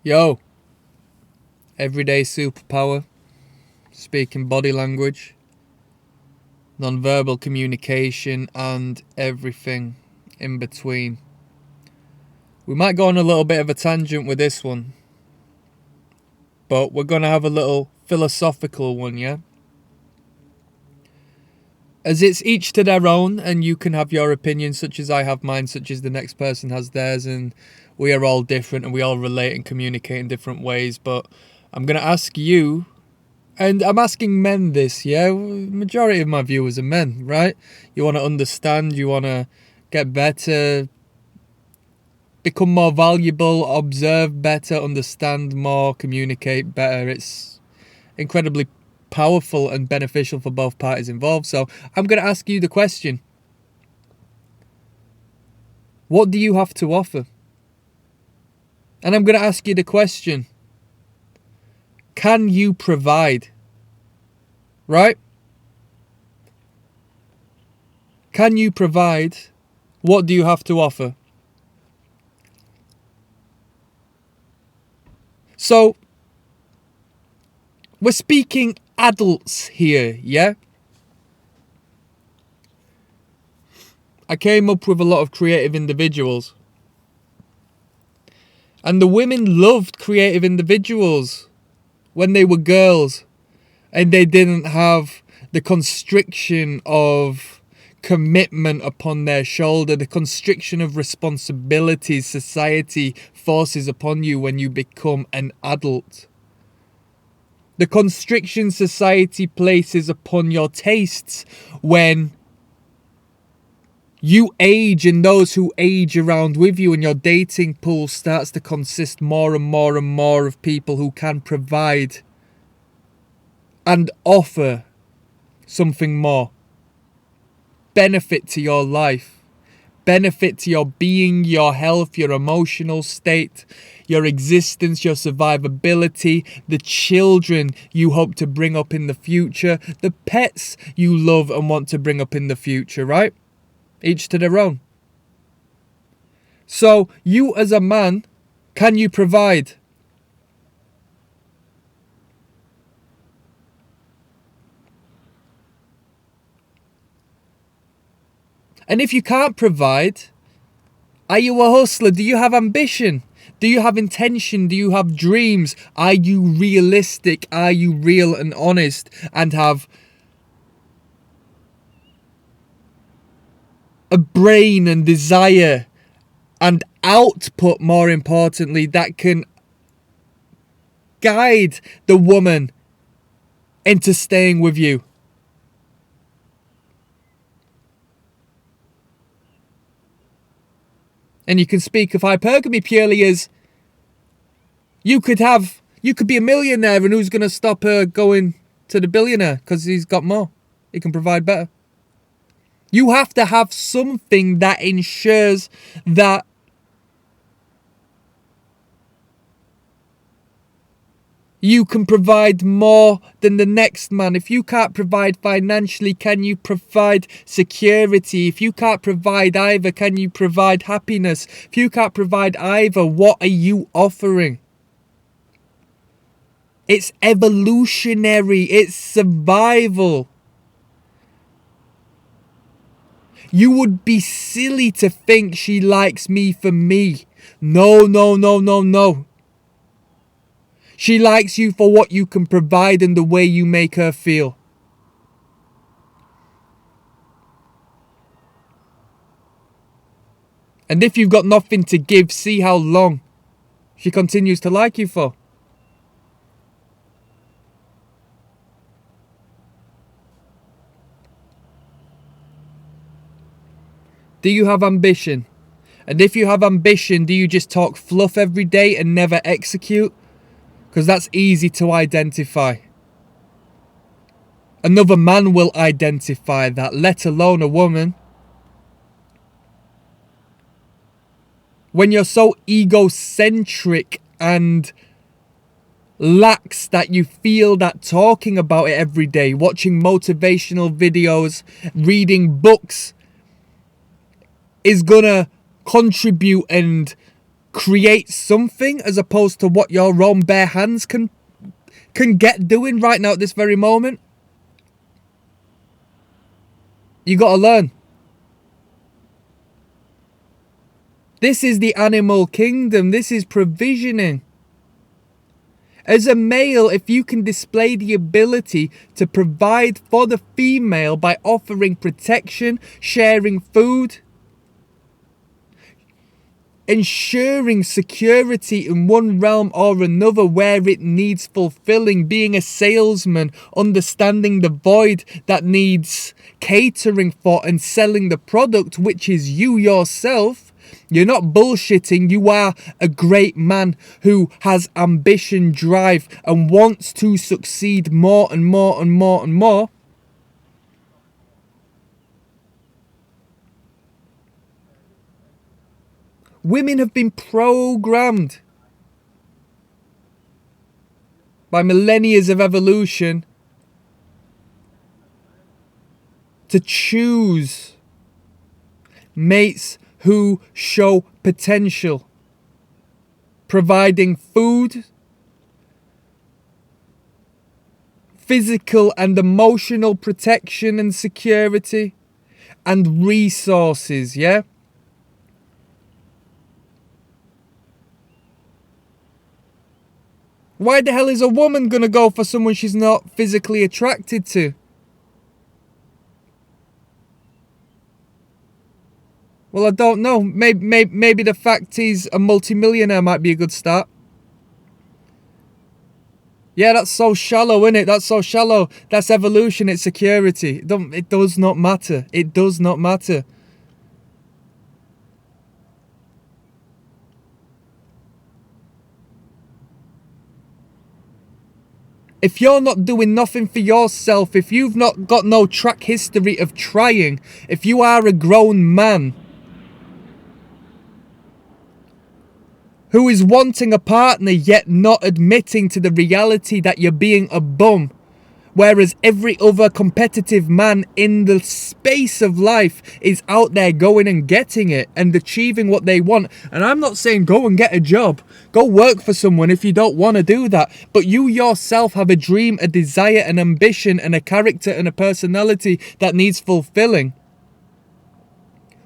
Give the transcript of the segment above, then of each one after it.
Yo, everyday superpower, speaking body language, non-verbal communication, and everything in between. We might go on a little bit of a tangent with this one, but we're going to have a little philosophical one, yeah? As it's each to their own, and you can have your opinion, such as I have mine, such as the next person has theirs, and we are all different and we all relate and communicate in different ways. But I'm going to ask you, and I'm asking men this, yeah? Majority of my viewers are men, right? You want to understand, you want to get better, become more valuable, observe better, understand more, communicate better. It's incredibly powerful and beneficial for both parties involved. So I'm going to ask you the question. What do you have to offer? And I'm going to ask you the question. Can you provide? Right? Can you provide? What do you have to offer? So, we're speaking adults here, yeah? I came up with a lot of creative individuals. And the women loved creative individuals when they were girls. And they didn't have the constriction of commitment upon their shoulder, the constriction of responsibilities society forces upon you when you become an adult. The constriction society places upon your tastes when you age and those who age around with you, and your dating pool starts to consist more and more and more of people who can provide and offer something more. Benefit to your life. Benefit to your being, your health, your emotional state, your existence, your survivability, the children you hope to bring up in the future, the pets you love and want to bring up in the future, right? Each to their own. So, you as a man, can you provide? And if you can't provide, are you a hustler? Do you have ambition? Do you have intention? Do you have dreams? Are you realistic? Are you real and honest and have a brain and desire and output, more importantly, that can guide the woman into staying with you? And you can speak of hypergamy purely as you could be a millionaire, and who's going to stop her going to the billionaire because he's got more? He can provide better. You have to have something that ensures that you can provide more than the next man. If you can't provide financially, can you provide security? If you can't provide either, can you provide happiness? If you can't provide either, what are you offering? It's evolutionary. It's survival. You would be silly to think she likes me for me. No, no, no, no, no. She likes you for what you can provide and the way you make her feel. And if you've got nothing to give, see how long she continues to like you for. Do you have ambition? And if you have ambition, do you just talk fluff every day and never execute? Because that's easy to identify. Another man will identify that, let alone a woman. When you're so egocentric and lax that you feel that talking about it every day, watching motivational videos, reading books is gonna contribute and create something as opposed to what your own bare hands can get doing right now at this very moment? You got to learn. This is the animal kingdom. This is provisioning. As a male, if you can display the ability to provide for the female by offering protection, sharing food, ensuring security in one realm or another where it needs fulfilling, being a salesman, understanding the void that needs catering for and selling the product, which is you yourself. You're not bullshitting. You are a great man who has ambition, drive, and wants to succeed more and more and more and more. Women have been programmed by millennia of evolution to choose mates who show potential, providing food, physical and emotional protection and security, and resources, yeah? Why the hell is a woman gonna go for someone she's not physically attracted to? Well, I don't know. Maybe the fact he's a multimillionaire might be a good start. Yeah, that's so shallow, isn't it? That's so shallow. That's evolution, it's security. It does not matter. It does not matter. If you're not doing nothing for yourself, if you've not got no track history of trying, if you are a grown man who is wanting a partner yet not admitting to the reality that you're being a bum, whereas every other competitive man in the space of life is out there going and getting it and achieving what they want. And I'm not saying go and get a job. Go work for someone if you don't want to do that. But you yourself have a dream, a desire, an ambition, and a character and a personality that needs fulfilling.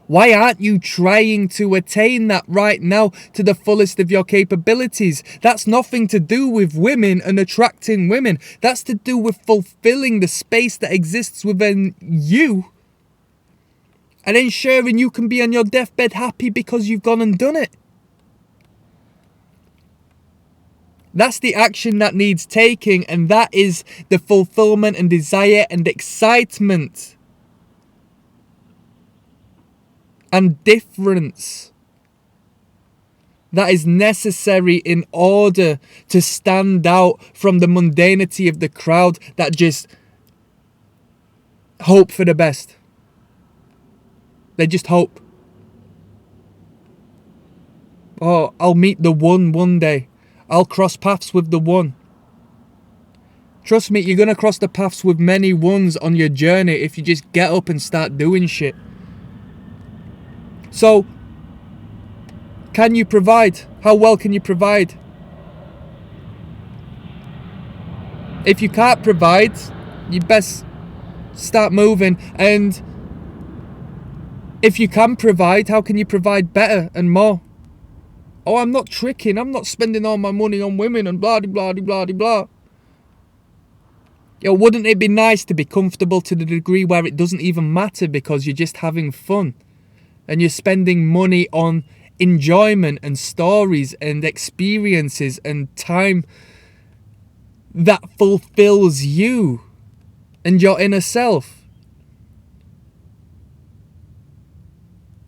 Why aren't you trying to attain that right now to the fullest of your capabilities? That's nothing to do with women and attracting women. That's to do with fulfilling the space that exists within you and ensuring you can be on your deathbed happy because you've gone and done it. That's the action that needs taking, and that is the fulfillment and desire and excitement and difference that is necessary in order to stand out from the mundanity of the crowd that just hope for the best. They just hope. Oh, I'll meet the one day. I'll cross paths with the one. Trust me, you're going to cross the paths with many ones on your journey if you just get up and start doing shit. So, can you provide? How well can you provide? If you can't provide, you best start moving. And if you can provide, how can you provide better and more? Oh, I'm not tricking. I'm not spending all my money on women and blah, blah, blah, blah, blah. Yo, wouldn't it be nice to be comfortable to the degree where it doesn't even matter because you're just having fun? And you're spending money on enjoyment and stories and experiences and time that fulfills you and your inner self.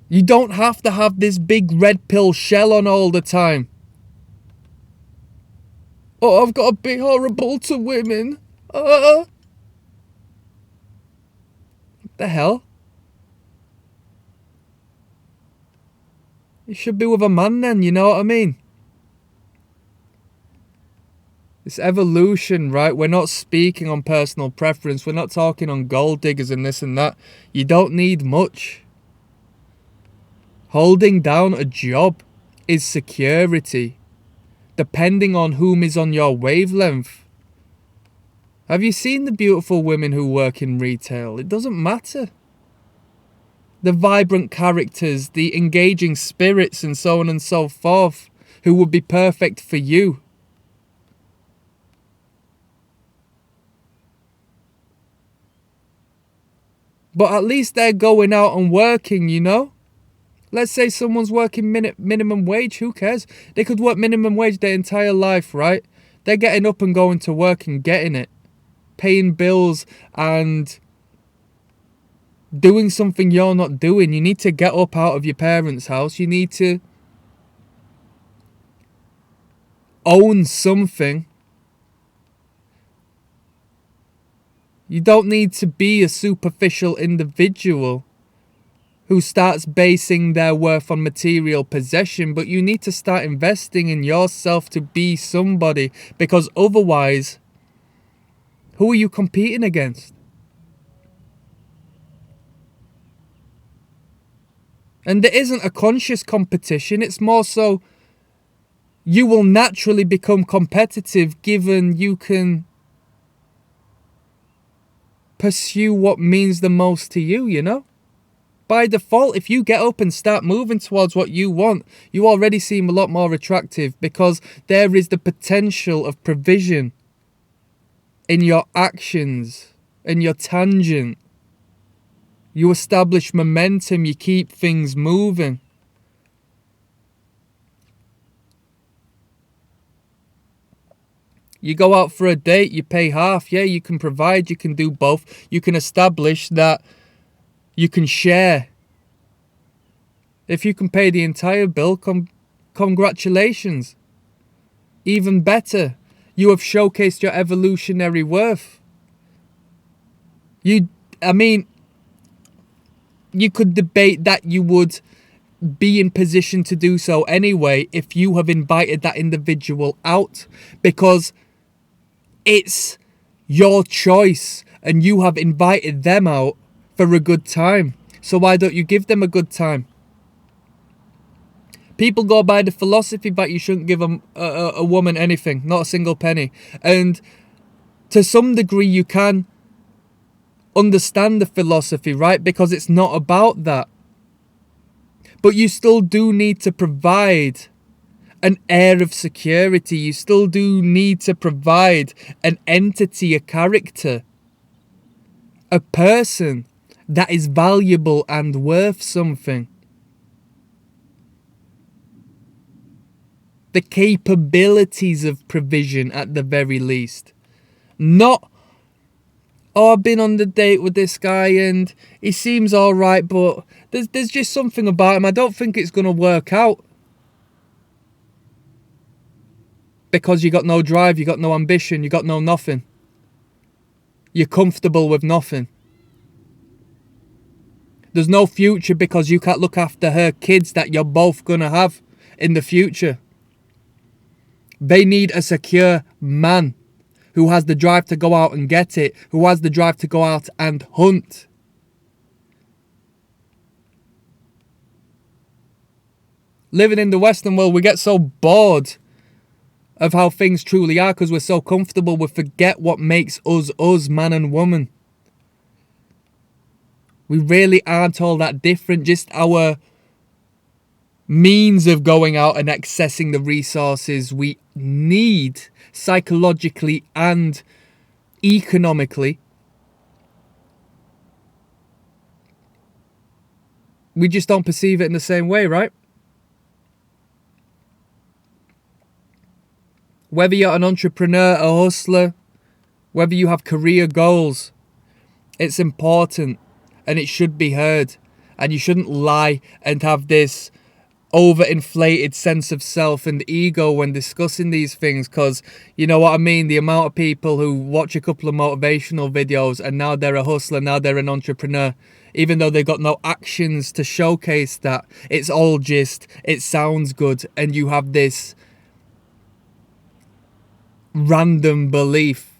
You don't have to have this big red pill shell on all the time. Oh, I've got to be horrible to women. What the hell? You should be with a man then, you know what I mean? This evolution, right? We're not speaking on personal preference. We're not talking on gold diggers and this and that. You don't need much. Holding down a job, is security, depending on whom is on your wavelength. Have you seen the beautiful women who work in retail? It doesn't matter. The vibrant characters, the engaging spirits, and so on and so forth, who would be perfect for you. But at least they're going out and working, you know? Let's say someone's working minimum wage, who cares? They could work minimum wage their entire life, right? They're getting up and going to work and getting it. Paying bills and doing something you're not doing. You need to get up out of your parents' house. You need to own something. You don't need to be a superficial individual who starts basing their worth on material possession, but you need to start investing in yourself to be somebody, because otherwise, who are you competing against? And there isn't a conscious competition, it's more so you will naturally become competitive given you can pursue what means the most to you, you know? By default, if you get up and start moving towards what you want, you already seem a lot more attractive because there is the potential of provision in your actions, in your tangent. You establish momentum, you keep things moving. You go out for a date, you pay half. Yeah, you can provide, you can do both. You can establish that you can share. If you can pay the entire bill, congratulations. Even better, you have showcased your evolutionary worth. You could debate that you would be in position to do so anyway if you have invited that individual out, because it's your choice and you have invited them out for a good time. So why don't you give them a good time? People go by the philosophy that you shouldn't give a woman anything, not a single penny. And to some degree you can understand the philosophy, right? Because it's not about that. But you still do need to provide an air of security. You still do need to provide an entity, a character, a person that is valuable and worth something. The capabilities of provision at the very least. Not, oh, I've been on the date with this guy and he seems alright, but there's just something about him. I don't think it's going to work out. Because you got no drive, you got no ambition, you got no nothing. You're comfortable with nothing. There's no future because you can't look after her kids that you're both going to have in the future. They need a secure man who has the drive to go out and get it, who has the drive to go out and hunt. Living in the Western world, we get so bored of how things truly are because we're so comfortable, we forget what makes us us, man and woman. We really aren't all that different, just our means of going out and accessing the resources we need psychologically and economically. We just don't perceive it in the same way, right? Whether you're an entrepreneur, a hustler, whether you have career goals, it's important and it should be heard. And you shouldn't lie and have this overinflated sense of self and ego when discussing these things, because you know what I mean, the amount of people who watch a couple of motivational videos and now they're a hustler, now they're an entrepreneur, even though they've got no actions to showcase that. It's all just, it sounds good, and you have this random belief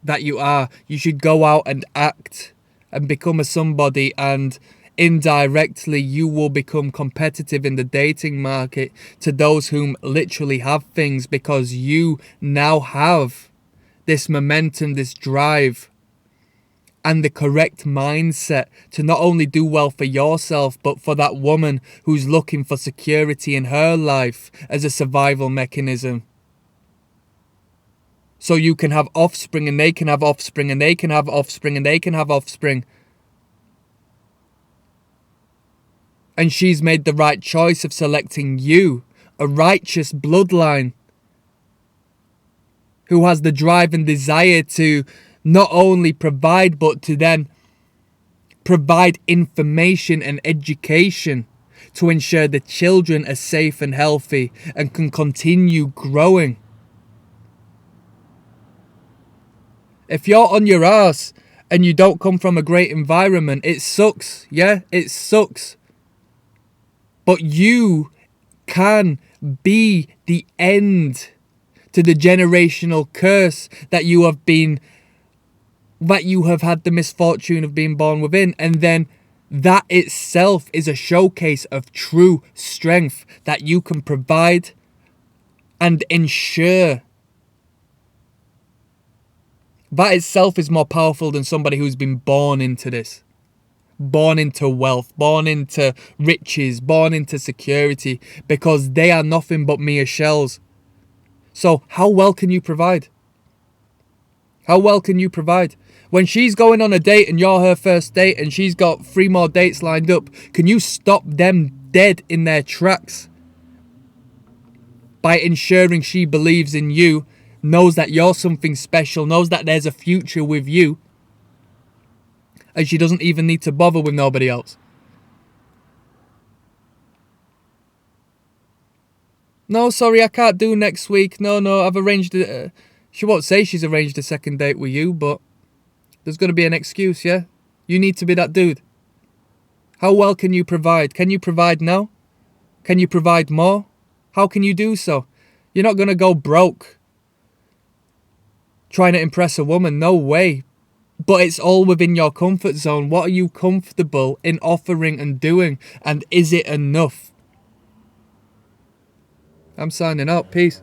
that you should go out and act and become a somebody, and indirectly you will become competitive in the dating market to those whom literally have things, because you now have this momentum, this drive, and the correct mindset to not only do well for yourself, but for that woman who's looking for security in her life as a survival mechanism. So you can have offspring, and they can have offspring, and they can have offspring, and they can have offspring. And she's made the right choice of selecting you, a righteous bloodline, who has the drive and desire to not only provide, but to then provide information and education to ensure the children are safe and healthy and can continue growing. If you're on your ass and you don't come from a great environment, it sucks. Yeah, it sucks. But you can be the end to the generational curse that you have had the misfortune of being born within. And then that itself is a showcase of true strength that you can provide and ensure. That itself is more powerful than somebody who's been born into this. Born into wealth, born into riches, born into security, because they are nothing but mere shells. So how well can you provide? How well can you provide? When she's going on a date and you're her first date and she's got 3 more dates lined up, can you stop them dead in their tracks by ensuring she believes in you, knows that you're something special, knows that there's a future with you, and she doesn't even need to bother with nobody else? No, sorry, I can't do next week. No, I've arranged it. She won't say she's arranged a second date with you, but there's going to be an excuse, yeah? You need to be that dude. How well can you provide? Can you provide now? Can you provide more? How can you do so? You're not going to go broke trying to impress a woman. No way. But it's all within your comfort zone. What are you comfortable in offering and doing? And is it enough? I'm signing out. Peace.